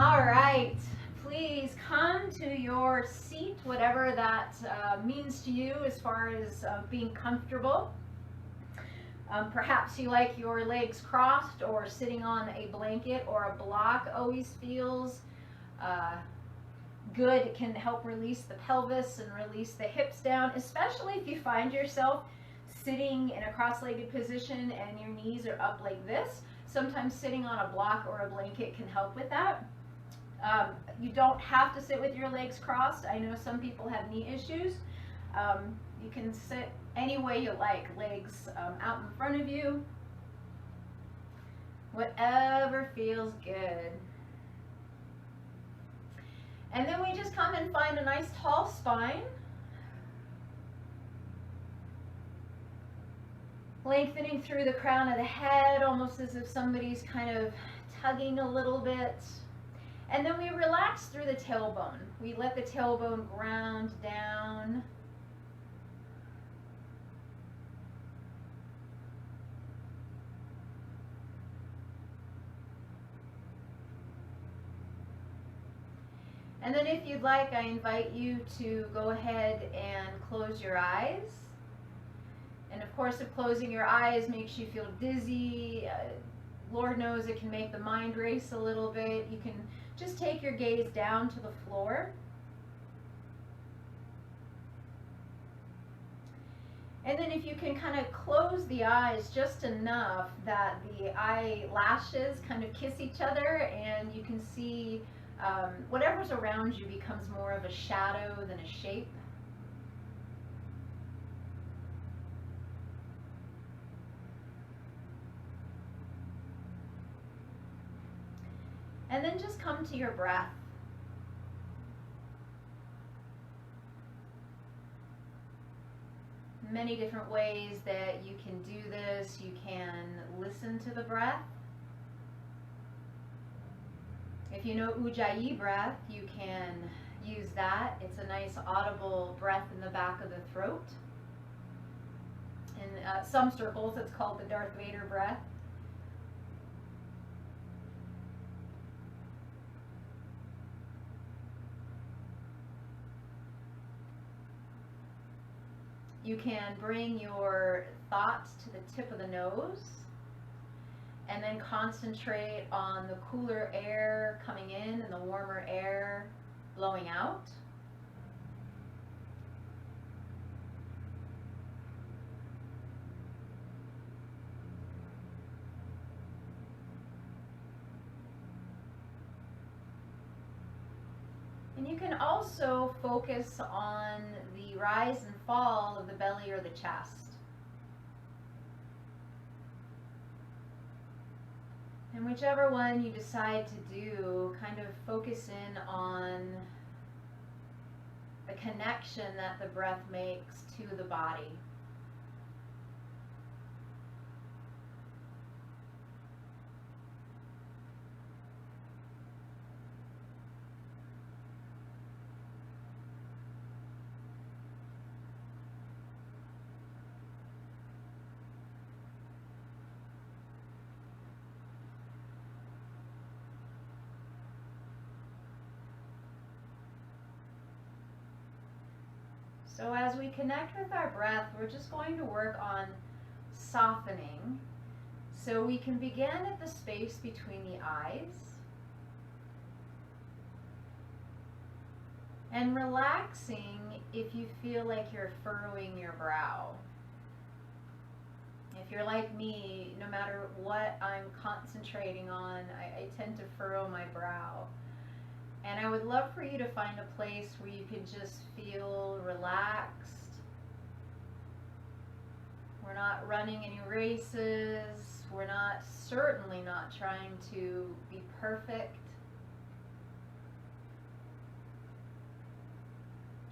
All right, please come to your seat, whatever that means to you as far as being comfortable. Perhaps you like your legs crossed or sitting on a blanket or a block. Always feels good. It can help release the pelvis and release the hips down, especially if you find yourself sitting in a cross-legged position and your knees are up like this. Sometimes sitting on a block or a blanket can help with that. You don't have to sit with your legs crossed. I know some people have knee issues. You can sit any way you like, legs out in front of you, whatever feels good. And then we just come and find a nice tall spine. Lengthening through the crown of the head, almost as if somebody's kind of tugging a little bit. And then we relax through the tailbone. We let the tailbone ground down. And then if you'd like, I invite you to go ahead and close your eyes. And of course, if closing your eyes makes you feel dizzy, Lord knows it can make the mind race a little bit. You can just take your gaze down to the floor. And then if you can kind of close the eyes just enough that the eyelashes kind of kiss each other and you can see whatever's around you becomes more of a shadow than a shape. And then just come to your breath. Many different ways that you can do this. You can listen to the breath. If you know Ujjayi breath, you can use that. It's a nice audible breath in the back of the throat. In some circles, it's called the Darth Vader breath. You can bring your thoughts to the tip of the nose and then concentrate on the cooler air coming in and the warmer air blowing out. And you can also focus on the rise and fall of the belly or the chest. And whichever one you decide to do, kind of focus in on the connection that the breath makes to the body. So as we connect with our breath, we're just going to work on softening. So we can begin at the space between the eyes and relaxing if you feel like you're furrowing your brow. If you're like me, no matter what I'm concentrating on, I tend to furrow my brow. And I would love for you to find a place where you can just feel relaxed. We're not running any races. We're certainly not trying to be perfect.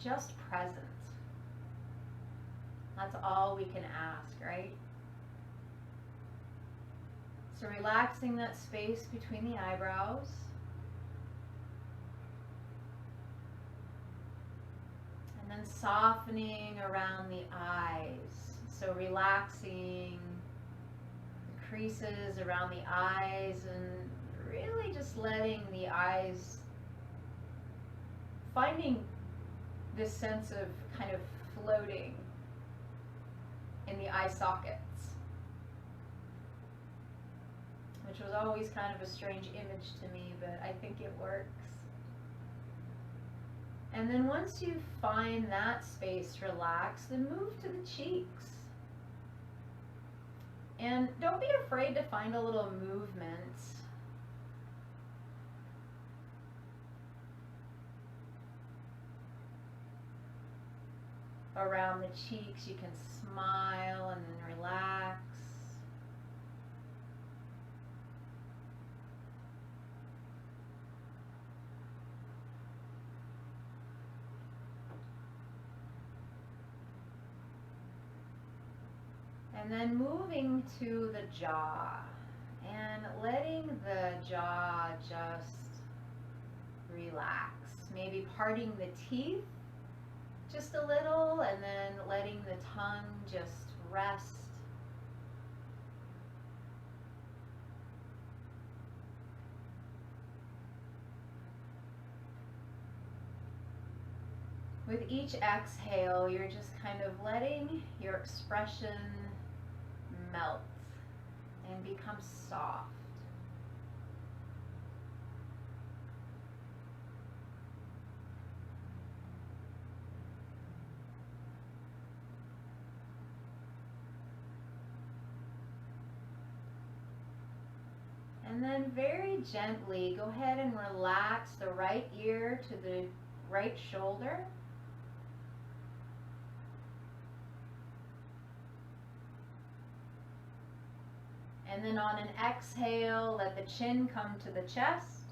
Just present. That's all we can ask, right? So relaxing that space between the eyebrows. And then softening around the eyes. So relaxing the creases around the eyes and really just letting the eyes, finding this sense of kind of floating in the eye sockets, which was always kind of a strange image to me, but I think it works. And then once you find that space relaxed, then move to the cheeks. And don't be afraid to find a little movement. Around the cheeks, you can smile and then relax. And then moving to the jaw and letting the jaw just relax. Maybe parting the teeth just a little and then letting the tongue just rest. With each exhale, you're just kind of letting your expression melt and become soft. And then very gently, go ahead and relax the right ear to the right shoulder. And then on an exhale, let the chin come to the chest.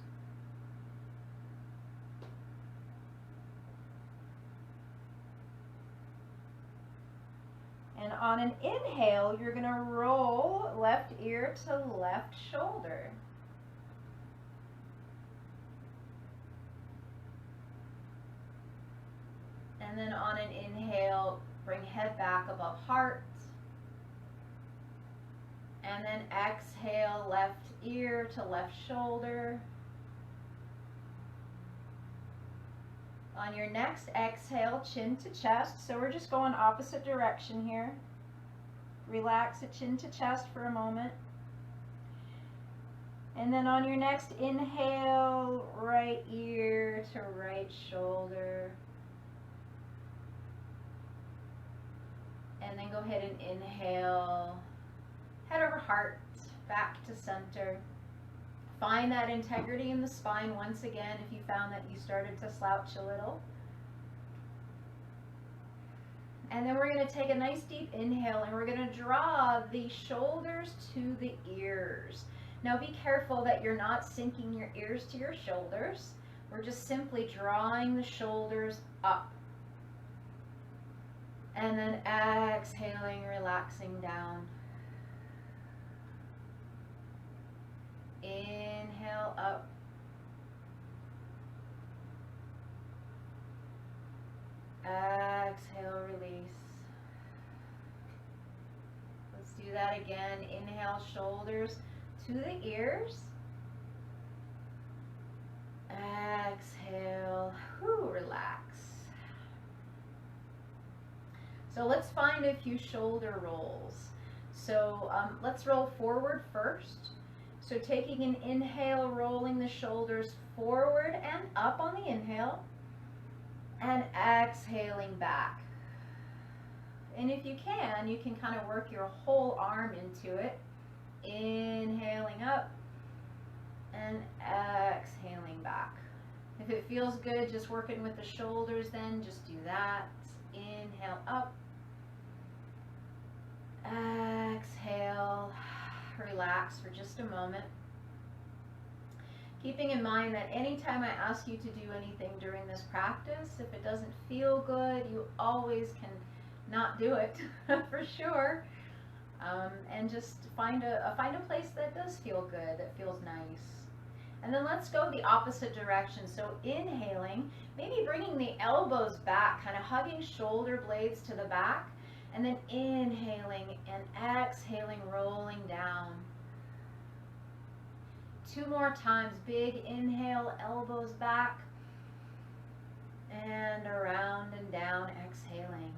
And on an inhale, you're going to roll left ear to left shoulder. And then on an inhale, bring head back above heart. And then exhale, left ear to left shoulder. On your next exhale, chin to chest. So we're just going opposite direction here. Relax the chin to chest for a moment. And then on your next inhale, right ear to right shoulder. And then go ahead and inhale, head over heart, back to center. Find that integrity in the spine once again if you found that you started to slouch a little. And then we're going to take a nice deep inhale and we're going to draw the shoulders to the ears. Now be careful that you're not sinking your ears to your shoulders. We're just simply drawing the shoulders up. And then exhaling, relaxing down. Inhale up. Exhale, release. Let's do that again. Inhale, shoulders to the ears. Exhale, relax. So let's find a few shoulder rolls. So let's roll forward first. So taking an inhale, rolling the shoulders forward and up on the inhale, and exhaling back. And if you can kind of work your whole arm into it. Inhaling up and exhaling back. If it feels good, just working with the shoulders, then just do that. Inhale up. Exhale. Relax for just a moment. Keeping in mind that anytime I ask you to do anything during this practice, if it doesn't feel good, you always can not do it for sure. And just find a place that does feel good, that feels nice. And then let's go the opposite direction. So inhaling, maybe bringing the elbows back, kind of hugging shoulder blades to the back. And then inhaling and exhaling, rolling down. 2 more times. Big inhale, elbows back. And around and down, exhaling.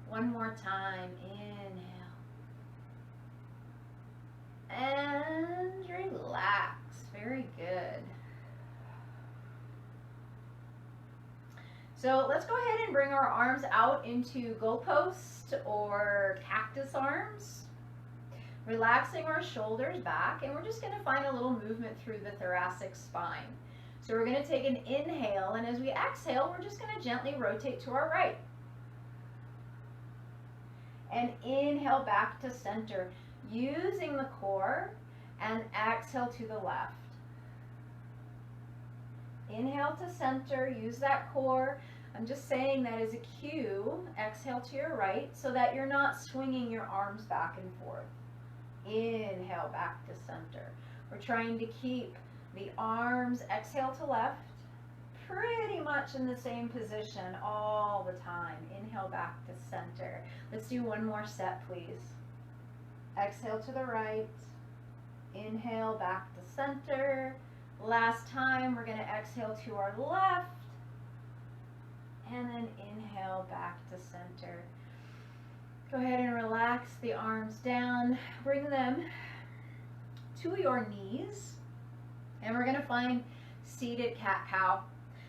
1 more time. Inhale. And relax. Very good. So let's go ahead and bring our arms out into goalpost or cactus arms. Relaxing our shoulders back, and we're just going to find a little movement through the thoracic spine. So we're going to take an inhale, and as we exhale, we're just going to gently rotate to our right. And inhale back to center, using the core, and exhale to the left. Inhale to center, use that core. I'm just saying that as a cue. Exhale to your right so that you're not swinging your arms back and forth. Inhale back to center. We're trying to keep the arms, exhale to left, pretty much in the same position all the time. Inhale back to center. Let's do 1 more set, please. Exhale to the right. Inhale back to center. Last time, we're going to exhale to our left. And then inhale back to center. Go ahead and relax the arms down. Bring them to your knees. And we're going to find seated cat-cow.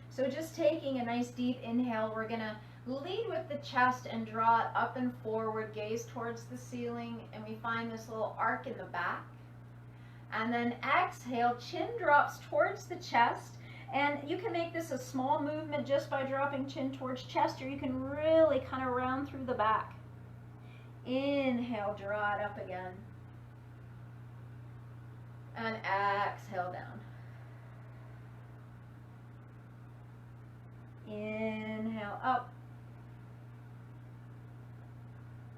So just taking a nice deep inhale, we're going to lead with the chest and draw it up and forward, gaze towards the ceiling, and we find this little arc in the back. And then exhale, chin drops towards the chest, and you can make this a small movement just by dropping chin towards chest, or you can really kind of round through the back. Inhale, draw it up again. And exhale down. Inhale up.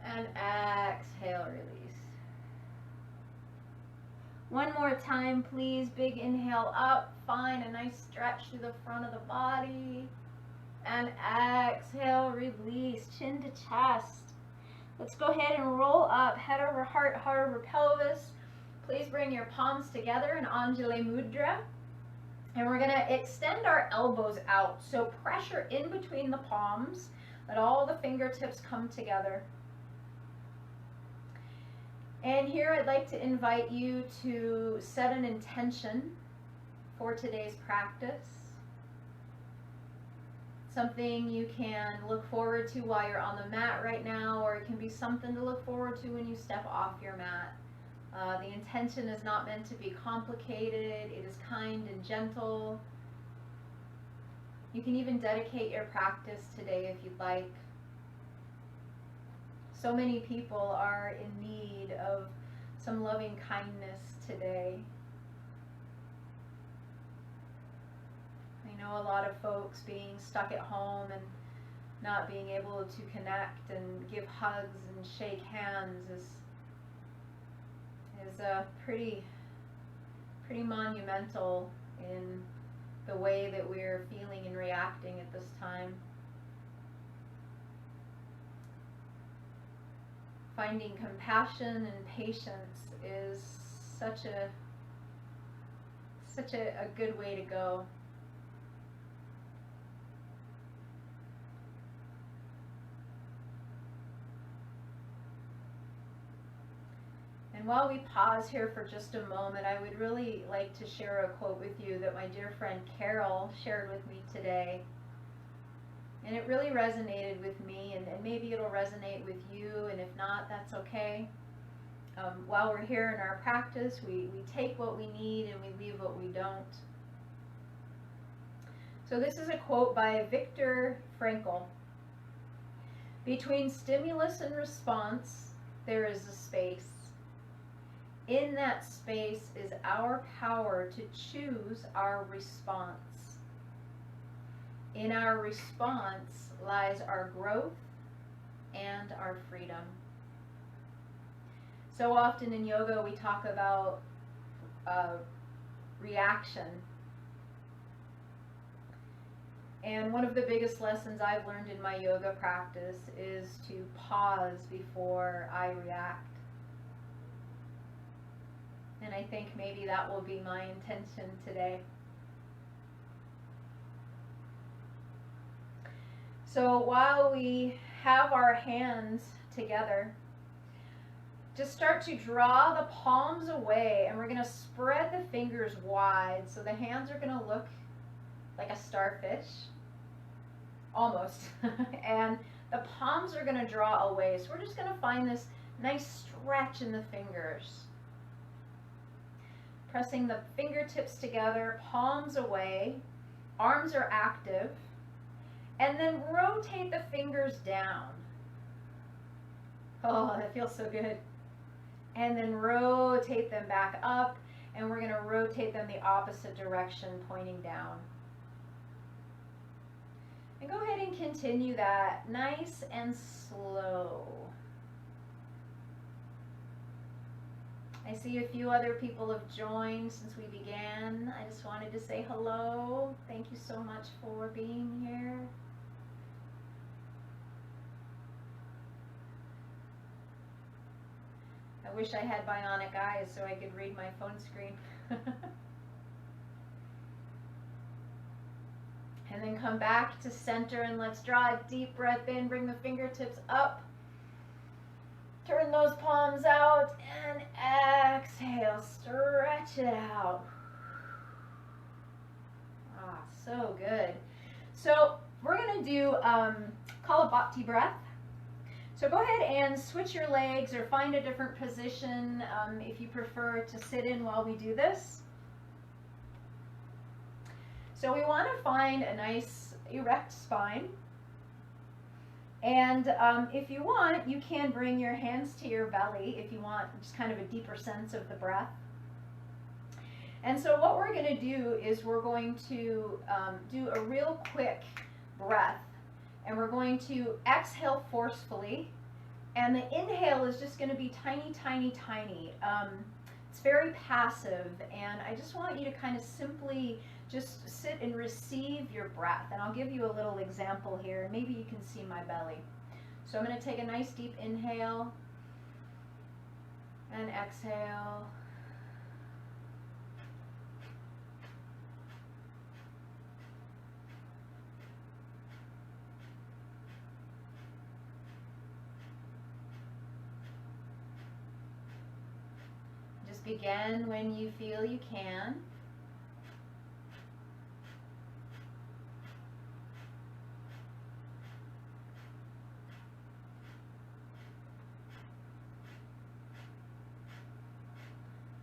And exhale, release. 1 more time, please. Big inhale up. Find a nice stretch through the front of the body. And exhale, release. Chin to chest. Let's go ahead and roll up. Head over heart, heart over pelvis. Please bring your palms together in Anjali Mudra. And we're going to extend our elbows out. So pressure in between the palms. Let all the fingertips come together. And here I'd like to invite you to set an intention for today's practice. Something you can look forward to while you're on the mat right now, or it can be something to look forward to when you step off your mat. The intention is not meant to be complicated. It is kind and gentle. You can even dedicate your practice today if you'd like. So many people are in need of some loving kindness today. I know a lot of folks being stuck at home and not being able to connect and give hugs and shake hands is pretty monumental in the way that we're feeling and reacting at this time. Finding compassion and patience is such a good way to go. And while we pause here for just a moment, I would really like to share a quote with you that my dear friend Carol shared with me today. And it really resonated with me, and maybe it'll resonate with you, and if not, that's okay. While we're here in our practice, we take what we need and we leave what we don't. So this is a quote by Viktor Frankl. Between stimulus and response, there is a space. In that space is our power to choose our response. In our response lies our growth and our freedom. So often in yoga we talk about reaction. And one of the biggest lessons I've learned in my yoga practice is to pause before I react. And I think maybe that will be my intention today. So while we have our hands together, just start to draw the palms away, and we're going to spread the fingers wide. So the hands are going to look like a starfish, almost. And the palms are going to draw away. So we're just going to find this nice stretch in the fingers. Pressing the fingertips together, palms away, arms are active. And then rotate the fingers down. Oh, that feels so good. And then rotate them back up, and we're going to rotate them the opposite direction, pointing down. And go ahead and continue that nice and slow. I see a few other people have joined since we began. I just wanted to say hello. Thank you so much for being here. I wish I had bionic eyes so I could read my phone screen. And then come back to center, and let's draw a deep breath in. Bring the fingertips up. Turn those palms out and exhale. Stretch it out. Ah, so good. So we're going to do Kalabhati breath. So go ahead and switch your legs or find a different position if you prefer to sit in while we do this. So we want to find a nice erect spine. And if you want, you can bring your hands to your belly if you want just kind of a deeper sense of the breath. And so what we're going to do is we're going to do a real quick breath. And we're going to exhale forcefully, and the inhale is just going to be tiny, tiny, tiny. It's very passive, and I just want you to kind of simply just sit and receive your breath. And I'll give you a little example here, and maybe you can see my belly. So I'm going to take a nice deep inhale and exhale. Begin when you feel you can.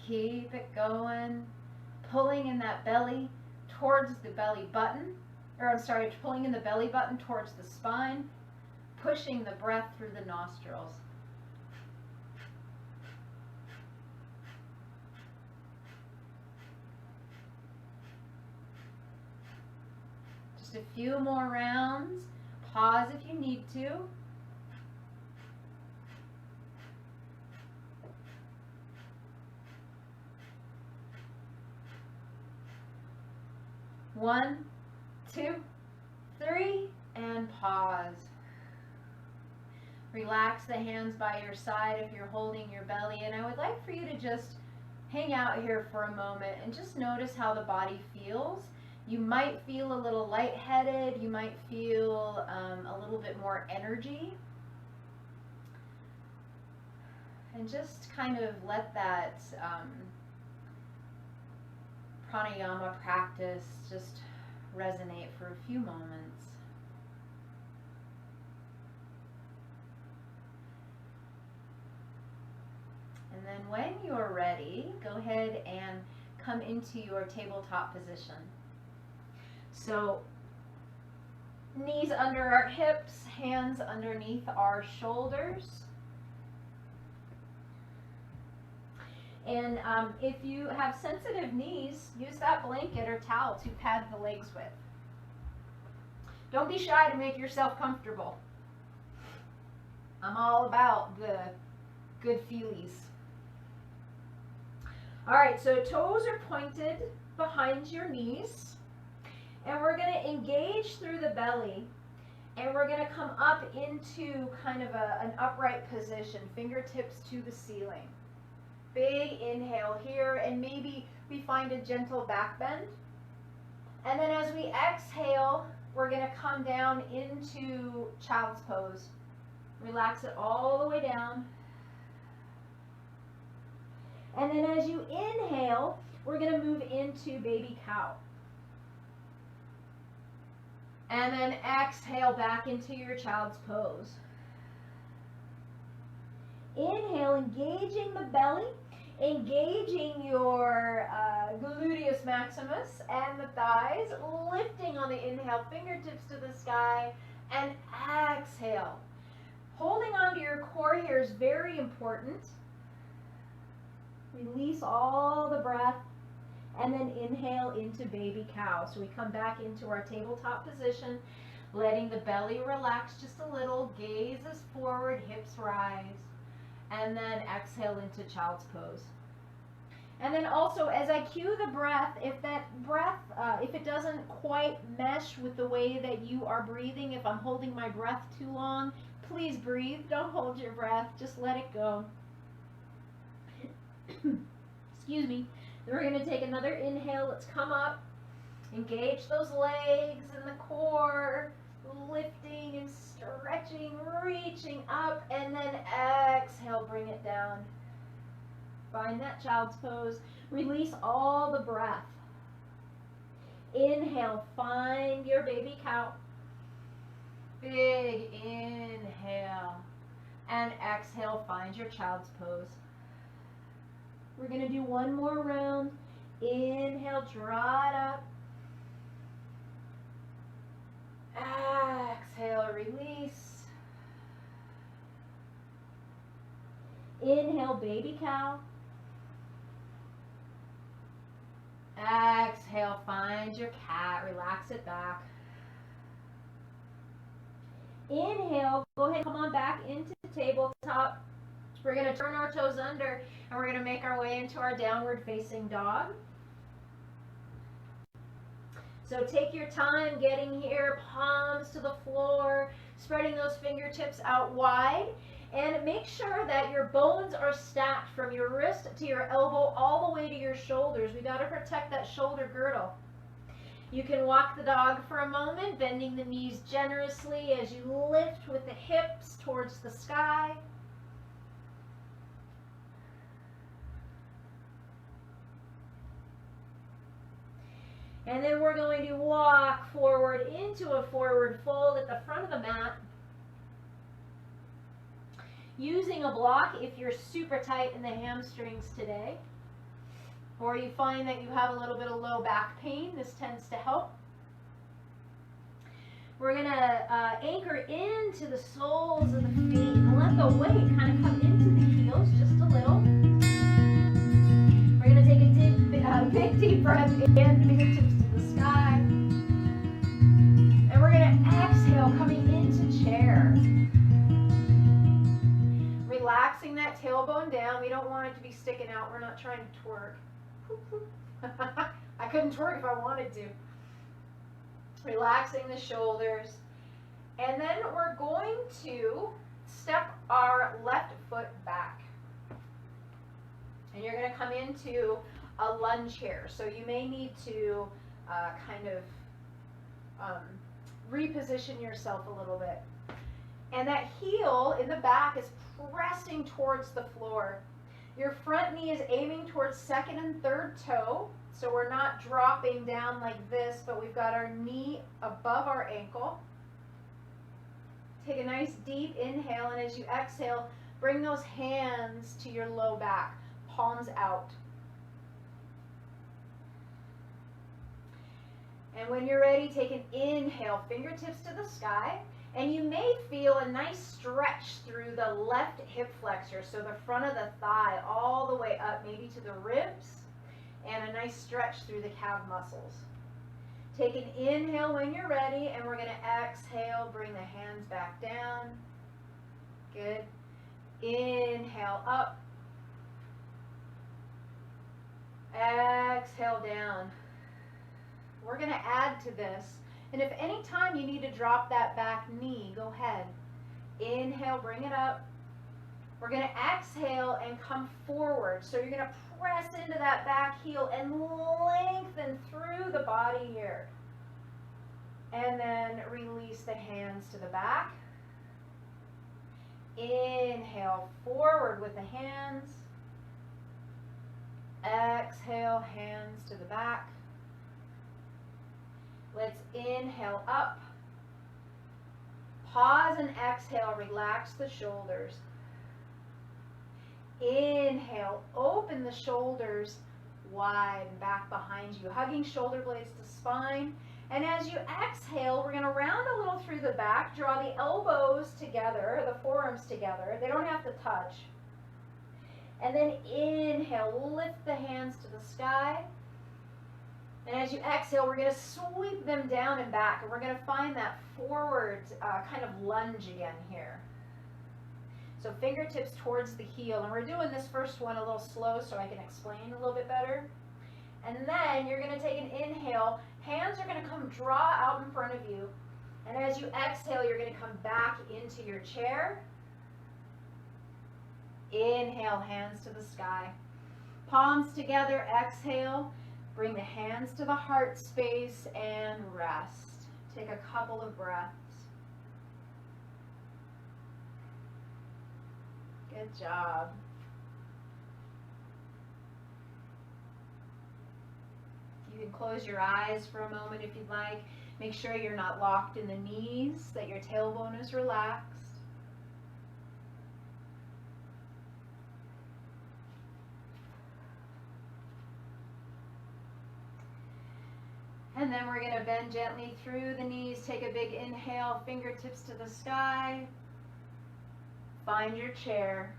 Keep it going, pulling in that belly towards the belly button, pulling in the belly button towards the spine, pushing the breath through the nostrils. A few more rounds. Pause if you need to. One, two, three, and pause. Relax the hands by your side if you're holding your belly, and I would like for you to just hang out here for a moment and just notice how the body feels. You might feel a little lightheaded, you might feel a little bit more energy. And just kind of let that pranayama practice just resonate for a few moments. And then when you're ready, go ahead and come into your tabletop position. So, knees under our hips, hands underneath our shoulders. And if you have sensitive knees, use that blanket or towel to pad the legs with. Don't be shy to make yourself comfortable. I'm all about the good feelies. All right, so toes are pointed behind your knees. And we're going to engage through the belly, and we're going to come up into kind of an upright position, fingertips to the ceiling. Big inhale here, and maybe we find a gentle back bend. And then as we exhale, we're going to come down into child's pose. Relax it all the way down. And then as you inhale, we're going to move into baby cow. And then exhale back into your child's pose. Inhale, engaging the belly, engaging your gluteus maximus and the thighs, lifting on the inhale, fingertips to the sky, and exhale. Holding on to your core here is very important. Release all the breath, and then inhale into baby cow. So we come back into our tabletop position, letting the belly relax just a little, gaze is forward, hips rise, and then exhale into child's pose. And then also, as I cue the breath, if that breath, if it doesn't quite mesh with the way that you are breathing, if I'm holding my breath too long, please breathe. Don't hold your breath. Just let it go. Excuse me. Then we're going to take another inhale. Let's come up. Engage those legs and the core. Lifting and stretching, reaching up, and then exhale, bring it down. Find that child's pose. Release all the breath. Inhale, find your baby cow. Big inhale. And exhale, find your child's pose. We're going to do one more round. Inhale, draw it up. Exhale, release. Inhale, baby cow. Exhale, find your cat, relax it back. Inhale, go ahead, come on back into the tabletop. We're going to turn our toes under, and we're going to make our way into our downward facing dog. So take your time getting here, palms to the floor, spreading those fingertips out wide, and make sure that your bones are stacked from your wrist to your elbow all the way to your shoulders. We got to protect that shoulder girdle. You can walk the dog for a moment, bending the knees generously as you lift with the hips towards the sky. And then we're going to walk forward into a forward fold at the front of the mat. Using a block if you're super tight in the hamstrings today, or you find that you have a little bit of low back pain, this tends to help. We're going to anchor into the soles of the feet and let the weight kind of come into the heels just a little. We're going to take a big deep breath in, fingertips to the sky. And we're going to exhale, coming into chair. Relaxing that tailbone down. We don't want it to be sticking out. We're not trying to twerk. I couldn't twerk if I wanted to. Relaxing the shoulders. And then we're going to step our left foot back. And you're going to come into a lunge here. So you may need to kind of reposition yourself a little bit. And that heel in the back is pressing towards the floor. Your front knee is aiming towards second and third toe. So we're not dropping down like this, but we've got our knee above our ankle. Take a nice deep inhale, and as you exhale, bring those hands to your low back, palms out. And when you're ready, take an inhale, fingertips to the sky. And you may feel a nice stretch through the left hip flexor, so the front of the thigh all the way up, maybe to the ribs, and a nice stretch through the calf muscles. Take an inhale when you're ready, and we're going to exhale, bring the hands back down. Good. Inhale up. Exhale down. We're going to add to this. And if any time you need to drop that back knee, go ahead. Inhale, bring it up. We're going to exhale and come forward. So you're going to press into that back heel and lengthen through the body here. And then release the hands to the back. Inhale, forward with the hands. Exhale, hands to the back. Let's inhale up. Pause and exhale, relax the shoulders. Inhale, open the shoulders wide and back behind you, hugging shoulder blades to spine. And as you exhale, we're going to round a little through the back, draw the elbows together, the forearms together. They don't have to touch. And then inhale, lift the hands to the sky. And as you exhale, we're going to sweep them down and back. And we're going to find that forward kind of lunge again here. So fingertips towards the heel. And we're doing this first one a little slow so I can explain a little bit better. And then you're going to take an inhale. Hands are going to come draw out in front of you. And as you exhale, you're going to come back into your chair. Inhale, hands to the sky. Palms together, exhale. Bring the hands to the heart space and rest. Take a couple of breaths. Good job. You can close your eyes for a moment if you'd like. Make sure you're not locked in the knees, that your tailbone is relaxed. And then we're going to bend gently through the knees. Take a big inhale, fingertips to the sky. Find your chair.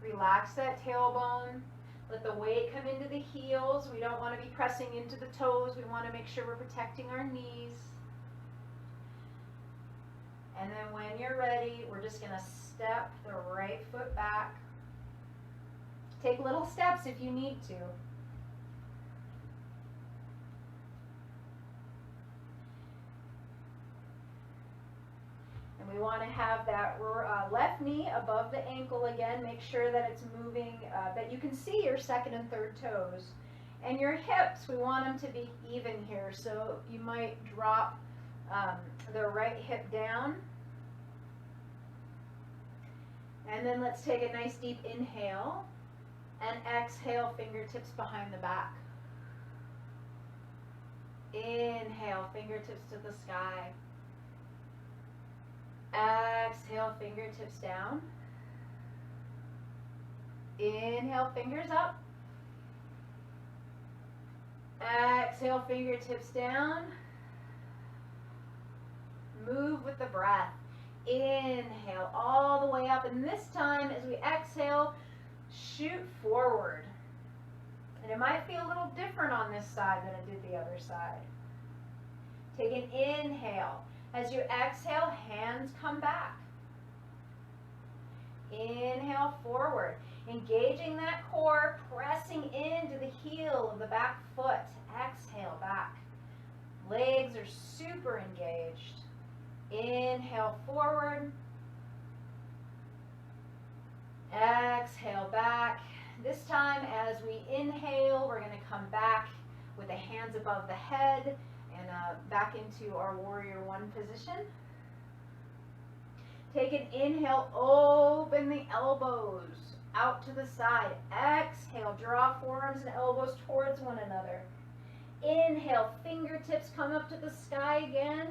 Relax that tailbone. Let the weight come into the heels. We don't want to be pressing into the toes. We want to make sure we're protecting our knees. And then when you're ready, we're just going to step the right foot back. Take little steps if you need to. We want to have that left knee above the ankle again. Make sure that it's moving, that you can see your second and third toes. And your hips, we want them to be even here. So you might drop the right hip down. And then let's take a nice deep inhale. And exhale, fingertips behind the back. Inhale, fingertips to the sky. Exhale, fingertips down. Inhale, fingers up. Exhale, fingertips down. Move with the breath. Inhale all the way up. And this time, as we exhale, shoot forward. And it might feel a little different on this side than it did the other side. Take an inhale. As you exhale, hands come back. Inhale forward. Engaging that core, pressing into the heel of the back foot. Exhale back. Legs are super engaged. Inhale forward. Exhale back. This time as we inhale, we're going to come back with the hands above the head and back into our warrior one position. Take an inhale, open the elbows out to the side. Exhale, draw forearms and elbows towards one another. Inhale, fingertips come up to the sky again.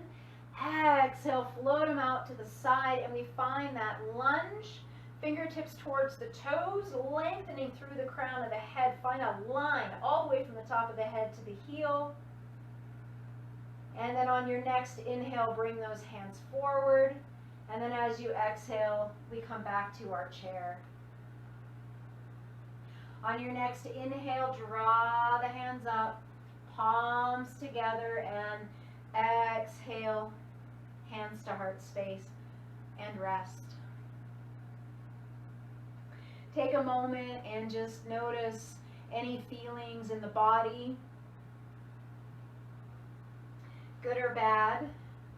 Exhale, float them out to the side, and we find that lunge. Fingertips towards the toes, lengthening through the crown of the head. Find a line all the way from the top of the head to the heel. And then on your next inhale, bring those hands forward. And then as you exhale, we come back to our chair. On your next inhale, draw the hands up, palms together, and exhale, hands to heart space, and rest. Take a moment and just notice any feelings in the body, good or bad.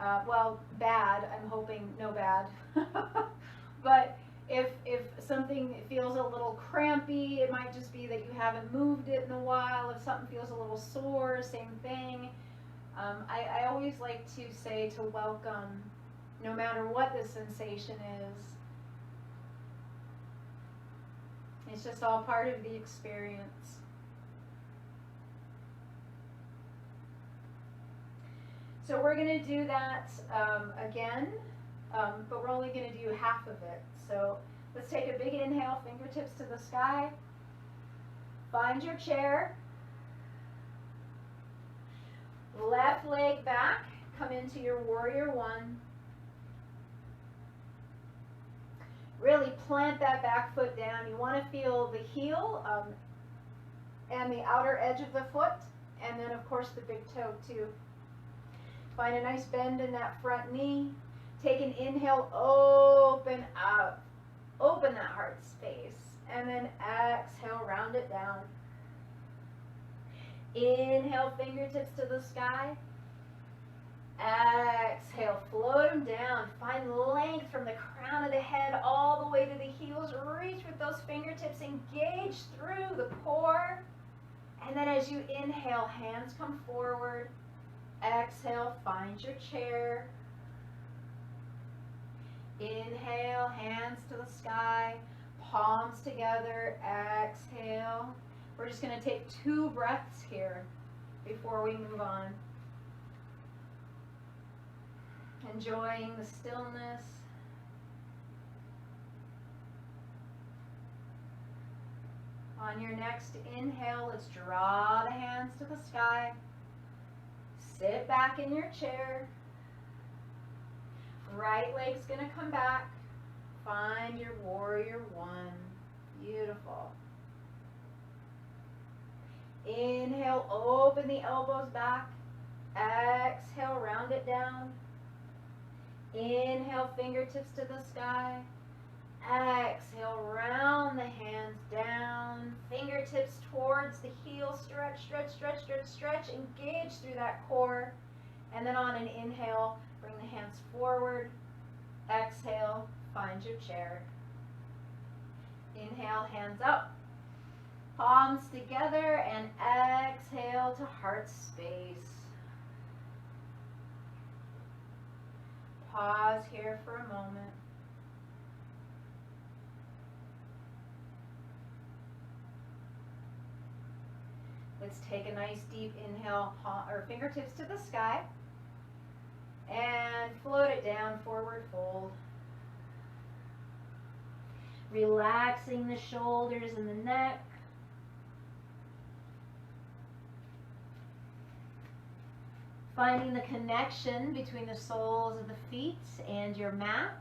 Well, bad, I'm hoping no bad. But if something feels a little crampy, it might just be that you haven't moved it in a while. If something feels a little sore, same thing. I always like to say to welcome, no matter what the sensation is. It's just all part of the experience. So we're going to do that again, but we're only going to do half of it. So let's take a big inhale, fingertips to the sky. Find your chair. Left leg back, come into your warrior one. Really plant that back foot down. You want to feel the heel and the outer edge of the foot, and then of course the big toe too. Find a nice bend in that front knee. Take an inhale, open up. Open that heart space. And then exhale, round it down. Inhale, fingertips to the sky. Exhale, float them down. Find length from the crown of the head all the way to the heels. Reach with those fingertips. Engage through the core. And then as you inhale, hands come forward. Exhale, find your chair. Inhale, hands to the sky. Palms together. Exhale. We're just going to take 2 breaths here before we move on. Enjoying the stillness. On your next inhale, let's draw the hands to the sky. Sit back in your chair. Right leg's going to come back. Find your warrior one. Beautiful. Inhale, open the elbows back. Exhale, round it down. Inhale, fingertips to the sky. Exhale, round the hands down. Fingertips towards the heel. Stretch, stretch, stretch, stretch, stretch. Engage through that core. And then on an inhale, bring the hands forward. Exhale, find your chair. Inhale, hands up. Palms together and exhale to heart space. Pause here for a moment. Let's take a nice deep inhale, or fingertips to the sky, and float it down, forward fold. Relaxing the shoulders and the neck. Finding the connection between the soles of the feet and your mat.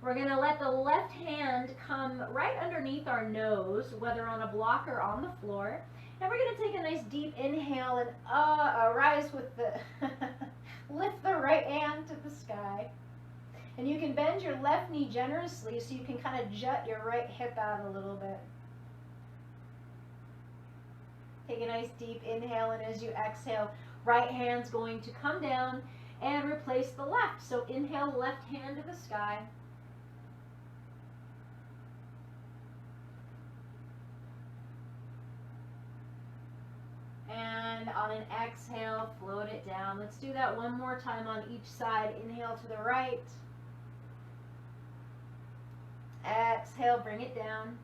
We're going to let the left hand come right underneath our nose, whether on a block or on the floor. And we're going to take a nice deep inhale and rise with the, lift the right hand to the sky. And you can bend your left knee generously so you can kind of jut your right hip out a little bit. Take a nice deep inhale, and as you exhale, right hand's going to come down and replace the left. So inhale, left hand to the sky. And on an exhale, float it down. Let's do that one more time on each side. Inhale to the right. Exhale, bring it down.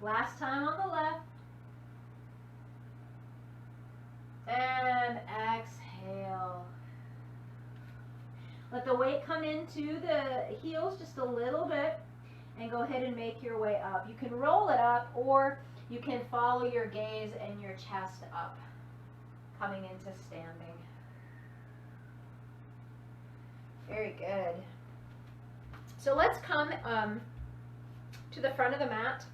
Last time on the left. And exhale. Let the weight come into the heels just a little bit and go ahead and make your way up. You can roll it up, or you can follow your gaze and your chest up, coming into standing. Very good. So let's come to the front of the mat,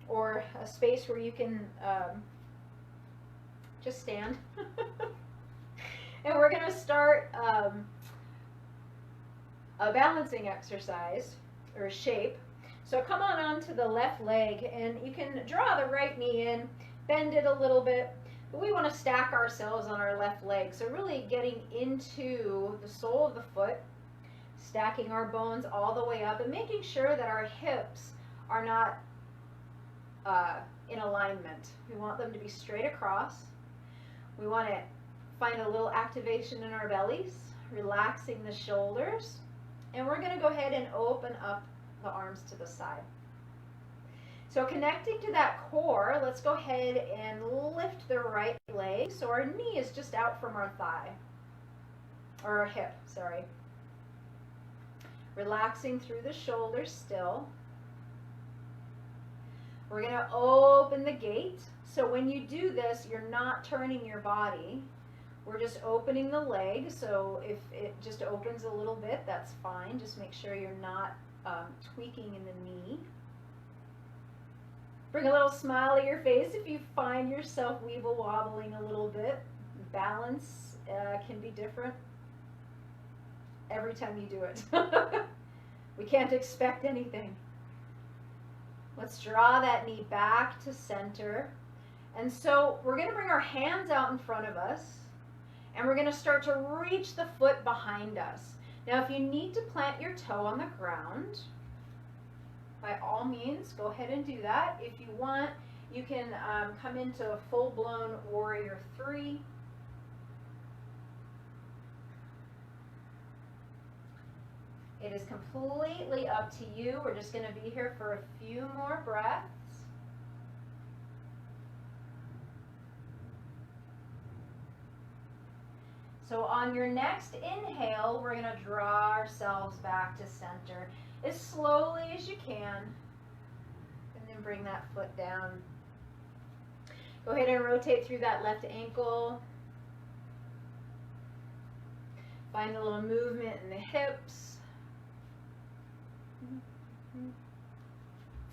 or a space where you can just stand. And we're going to start a balancing exercise, or a shape. So come on onto the left leg, and you can draw the right knee in, bend it a little bit, But we want to stack ourselves on our left leg. So really getting into the sole of the foot, stacking our bones all the way up and making sure that our hips are not in alignment. We want them to be straight across. We want to find a little activation in our bellies, relaxing the shoulders. And we're going to go ahead and open up the arms to the side. So connecting to that core, let's go ahead and lift the right leg. So our knee is just out from our thigh, or our hip, sorry. Relaxing through the shoulders still. We're going to open the gate. So when you do this, you're not turning your body. We're just opening the leg. So if it just opens a little bit, that's fine. Just make sure you're not tweaking in the knee. Bring a little smile to your face if you find yourself weeble wobbling a little bit. Balance can be different every time you do it. We can't expect anything. Let's draw that knee back to center. And so we're going to bring our hands out in front of us, and we're going to start to reach the foot behind us. Now, if you need to plant your toe on the ground, by all means, go ahead and do that. If you want, you can come into a full-blown warrior 3. It is completely up to you. We're just going to be here for a few more breaths. So on your next inhale, we're going to draw ourselves back to center as slowly as you can. And then bring that foot down. Go ahead and rotate through that left ankle. Find a little movement in the hips.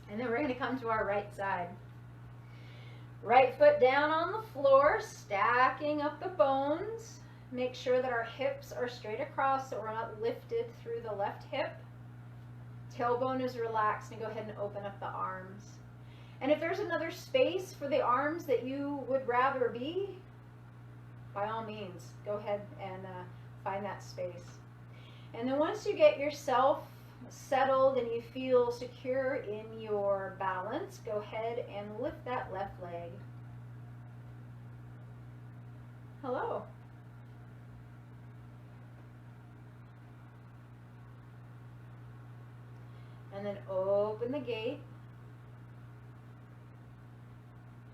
And then we're going to come to our right side. Right foot down on the floor, stacking up the bones. Make sure that our hips are straight across so we're not lifted through the left hip. Tailbone is relaxed, and go ahead and open up the arms. And if there's another space for the arms that you would rather be, by all means, go ahead and find that space. And then once you get yourself settled and you feel secure in your balance, go ahead and lift that left leg. Hello. And then open the gate.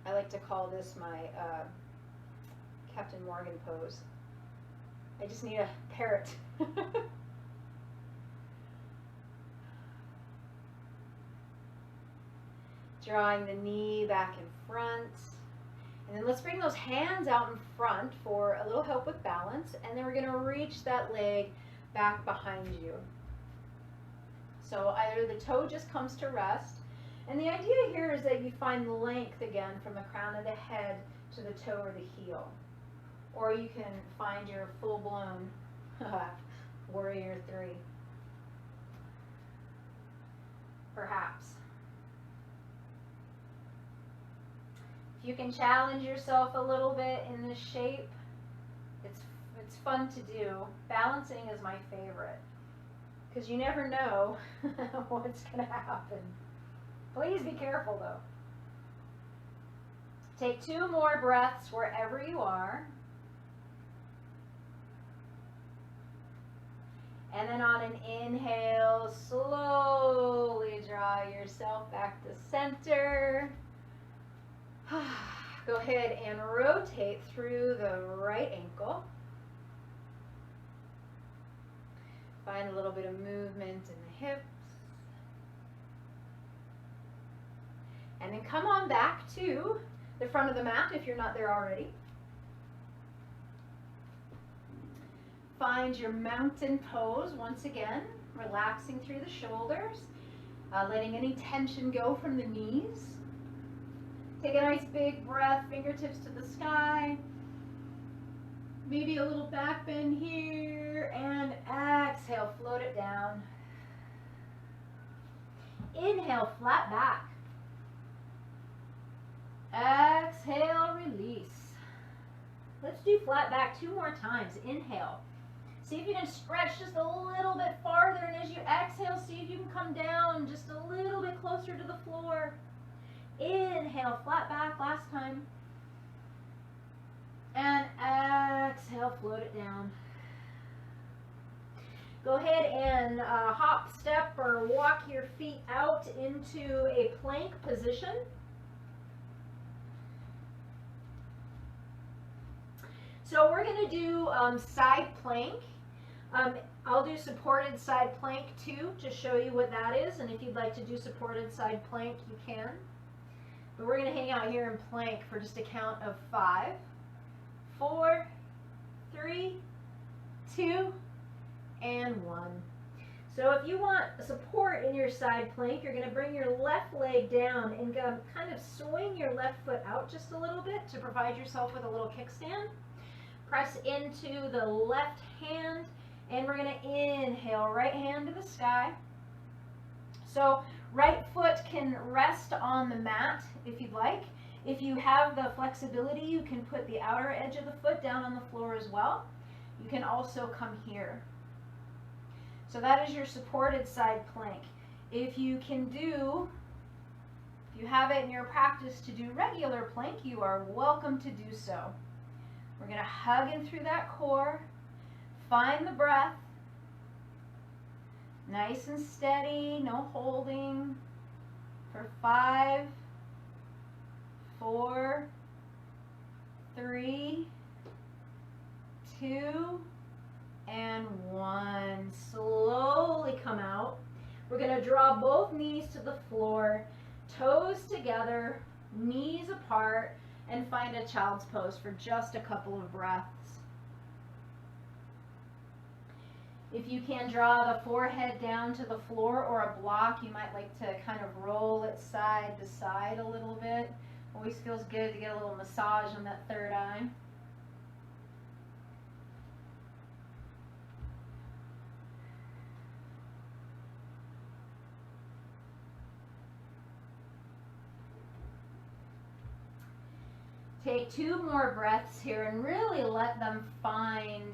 I like to call this my Captain Morgan pose. I just need a parrot. Drawing the knee back in front. And then let's bring those hands out in front for a little help with balance. And then we're going to reach that leg back behind you. So either the toe just comes to rest. And the idea here is that you find length again from the crown of the head to the toe or the heel. Or you can find your full-blown warrior 3. Perhaps. If you can challenge yourself a little bit in this shape, it's fun to do. Balancing is my favorite, because you never know what's going to happen. Please be careful though. Take 2 more breaths wherever you are. And then on an inhale, slowly draw yourself back to center. Go ahead and rotate through the right ankle. Find a little bit of movement in the hips. And then come on back to the front of the mat if you're not there already. Find your mountain pose once again, relaxing through the shoulders, letting any tension go from the knees. Take a nice big breath, fingertips to the sky. Maybe a little back bend here, and exhale, float it down. Inhale, flat back. Exhale, release. Let's do flat back 2 more times. Inhale. See if you can stretch just a little bit farther, and as you exhale, see if you can come down just a little bit closer to the floor. Inhale, flat back, last time. And exhale, float it down. Go ahead and hop, step, or walk your feet out into a plank position. So we're going to do side plank. I'll do supported side plank too to show you what that is. And if you'd like to do supported side plank, you can. But we're going to hang out here in plank for just a count of 5, 4, 3, 2, and 1. So if you want support in your side plank, you're going to bring your left leg down and kind of swing your left foot out just a little bit to provide yourself with a little kickstand. Press into the left hand, and we're going to inhale, right hand to the sky. So right foot can rest on the mat if you'd like. If you have the flexibility, you can put the outer edge of the foot down on the floor as well. You can also come here. So that is your supported side plank. If you have it in your practice to do regular plank, you are welcome to do so. We're going to hug in through that core, find the breath, nice and steady, no holding, for 5, 4, 3, 2, and 1. Slowly come out. We're going to draw both knees to the floor, toes together, knees apart, and find a child's pose for just a couple of breaths. If you can draw the forehead down to the floor or a block, you might like to kind of roll it side to side a little bit. Always feels good to get a little massage on that third eye. Take 2 more breaths here and really let them find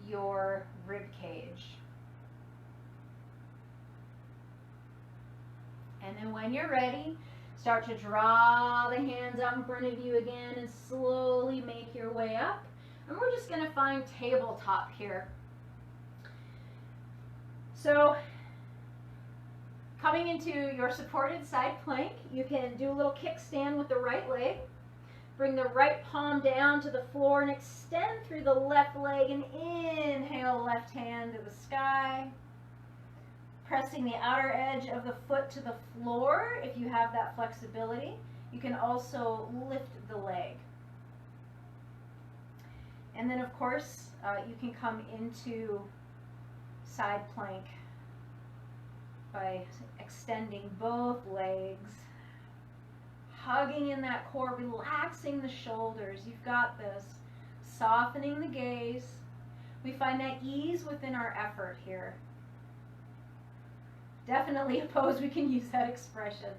your rib cage. And then when you're ready, start to draw the hands out in front of you again and slowly make your way up. And we're just going to find tabletop here. So coming into your supported side plank, you can do a little kickstand with the right leg. Bring the right palm down to the floor and extend through the left leg and inhale left hand to the sky. Pressing the outer edge of the foot to the floor if you have that flexibility. You can also lift the leg. And then of course, you can come into side plank by extending both legs, hugging in that core, relaxing the shoulders. You've got this. Softening the gaze. We find that ease within our effort here. Definitely a pose we can use that expression.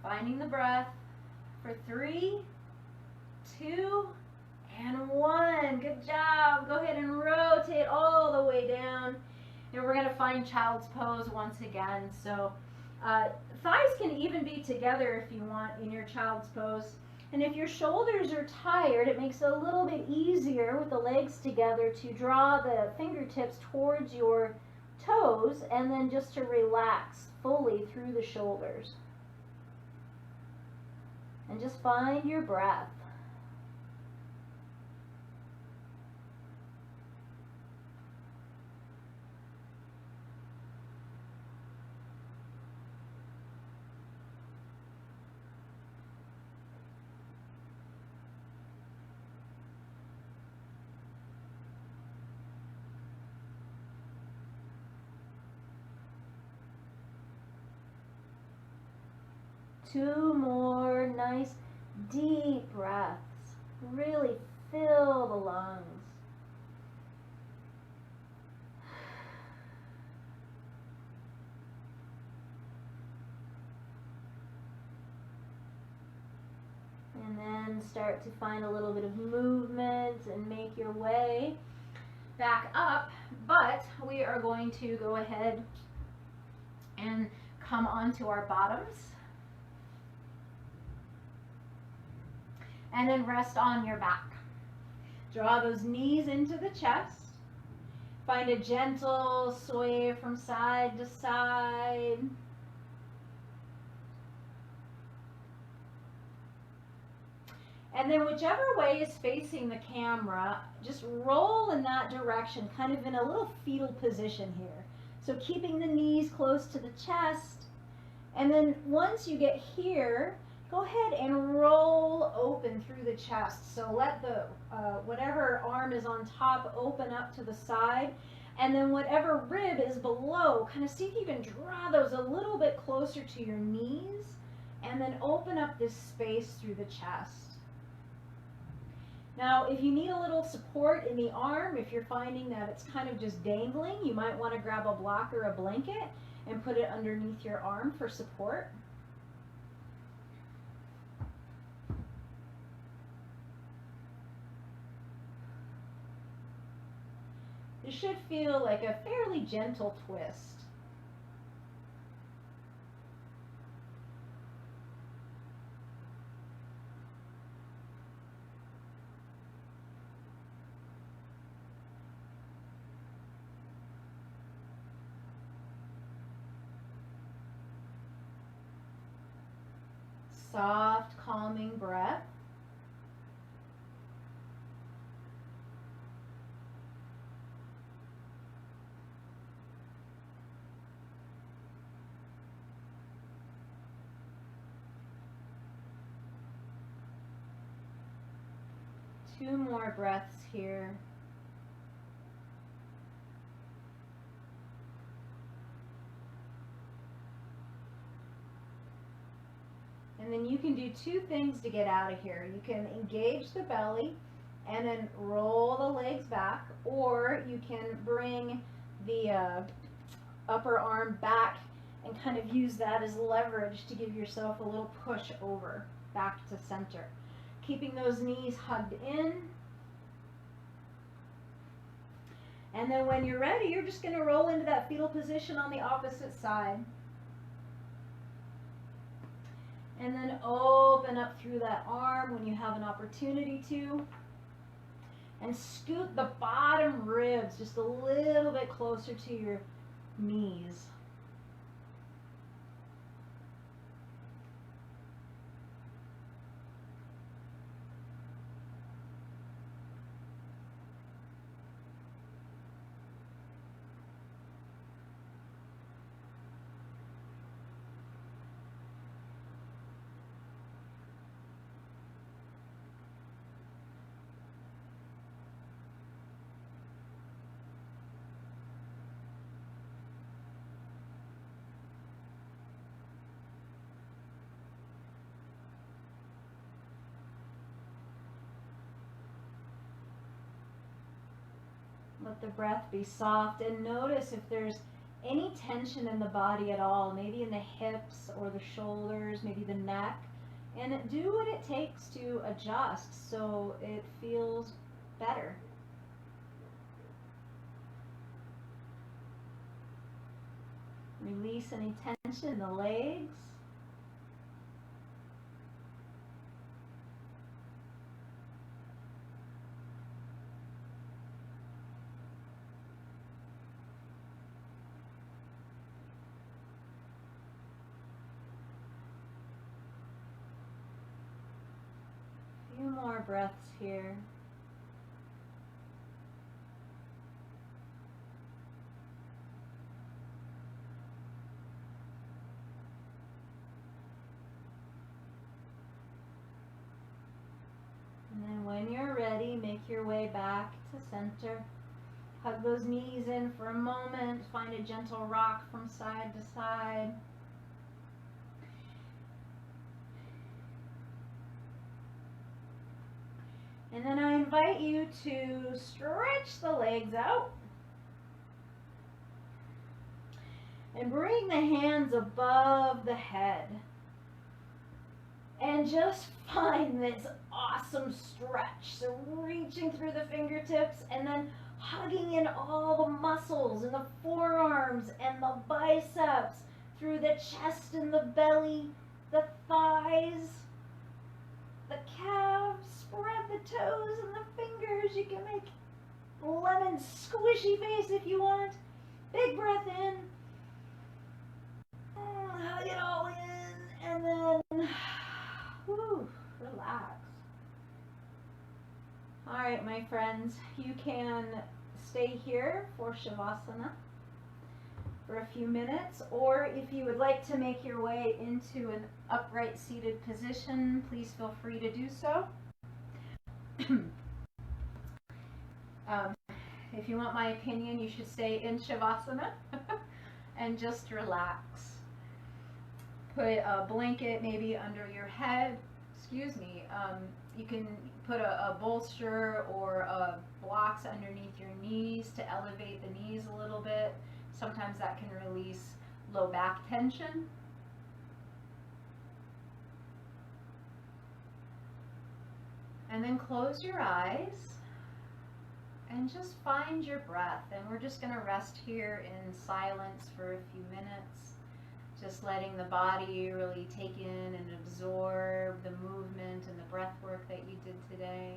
Finding the breath for 3, 2, and 1. Good job. Go ahead and rotate all the way down. And we're going to find child's pose once again. So thighs can even be together if you want in your child's pose. And if your shoulders are tired, it makes it a little bit easier with the legs together to draw the fingertips towards your toes and then just to relax fully through the shoulders. And just find your breath. Two more nice deep breaths. Really fill the lungs. And then start to find a little bit of movement and make your way back up. But we are going to go ahead and come onto our bottoms. And then rest on your back. Draw those knees into the chest. Find a gentle sway from side to side. And then whichever way is facing the camera, just roll in that direction, kind of in a little fetal position here. So keeping the knees close to the chest. And then once you get here, go ahead and roll open through the chest. So let the whatever arm is on top open up to the side. And then whatever rib is below, kind of see if you can draw those a little bit closer to your knees. And then open up this space through the chest. Now, if you need a little support in the arm, if you're finding that it's kind of just dangling, you might want to grab a block or a blanket and put it underneath your arm for support. This should feel like a fairly gentle twist. Soft, calming breath. Two more breaths here. And then you can do two things to get out of here. You can engage the belly and then roll the legs back, or you can bring the upper arm back and kind of use that as leverage to give yourself a little push over back to center. Keeping those knees hugged in. And then when you're ready, you're just going to roll into that fetal position on the opposite side. And then open up through that arm when you have an opportunity to. And scoot the bottom ribs just a little bit closer to your knees. Let the breath be soft, and notice if there's any tension in the body at all, maybe in the hips or the shoulders, maybe the neck, and do what it takes to adjust so it feels better. Release any tension in the legs. Few more breaths here. And then when you're ready, make your way back to center. Hug those knees in for a moment. Find a gentle rock from side to side. And then I invite you to stretch the legs out. And bring the hands above the head. And just find this awesome stretch. So reaching through the fingertips and then hugging in all the muscles in the forearms and the biceps, through the chest and the belly, the thighs, the calves. Spread the toes and the fingers. You can make lemon squishy face if you want. Big breath in. Hug it all in and then whew, relax. All right, my friends, you can stay here for Shavasana for a few minutes, or if you would like to make your way into an upright seated position, please feel free to do so. If you want my opinion, you should stay in Shavasana and just relax. Put a blanket maybe under your head. Excuse me. You can put a bolster or blocks underneath your knees to elevate the knees a little bit. Sometimes that can release low back tension. And then close your eyes and just find your breath. And we're just going to rest here in silence for a few minutes, just letting the body really take in and absorb the movement and the breath work that you did today.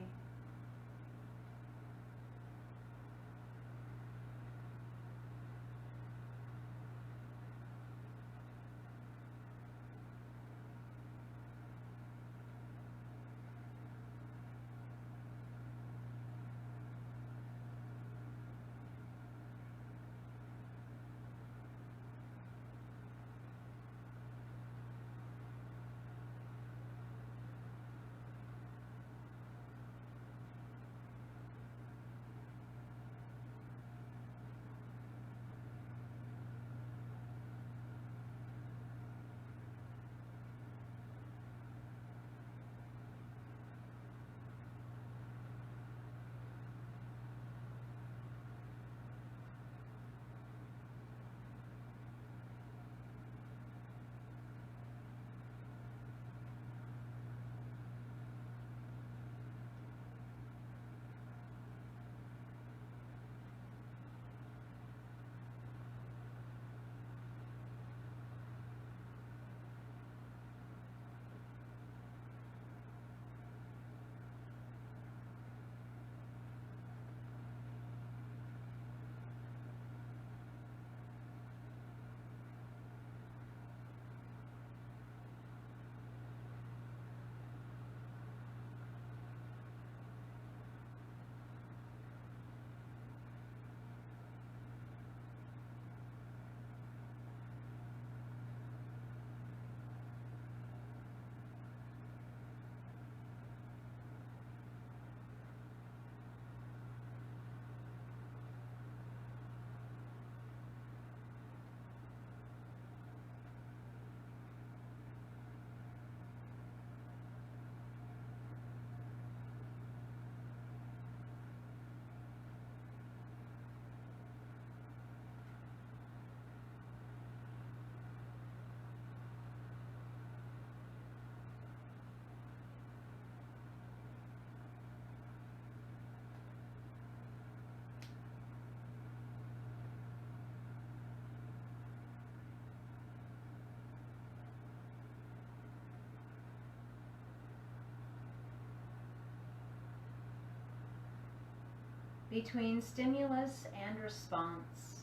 Between stimulus and response,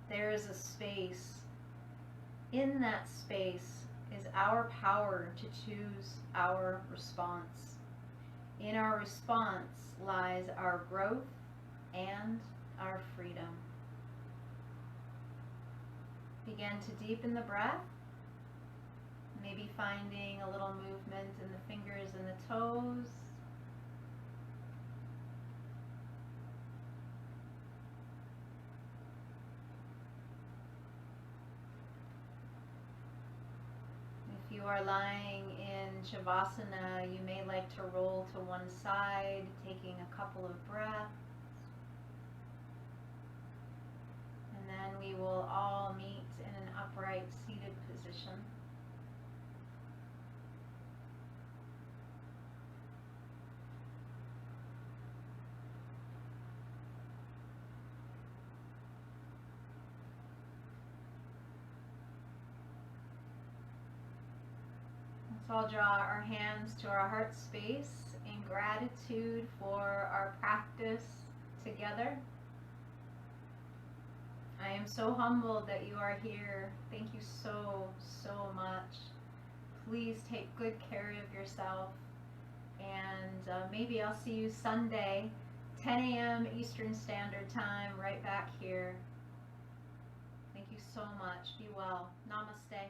there is a space. In that space is our power to choose our response. In our response lies our growth and our freedom. Begin to deepen the breath, maybe finding a little movement in the fingers and the toes. If you are lying in Shavasana, you may like to roll to one side, taking a couple of breaths. And then we will all meet in an upright seated position. So I'll draw our hands to our heart space in gratitude for our practice together. I am so humbled that you are here. Thank you so, so much. Please take good care of yourself. And maybe I'll see you Sunday, 10 a.m. Eastern Standard Time, right back here. Thank you so much. Be well. Namaste.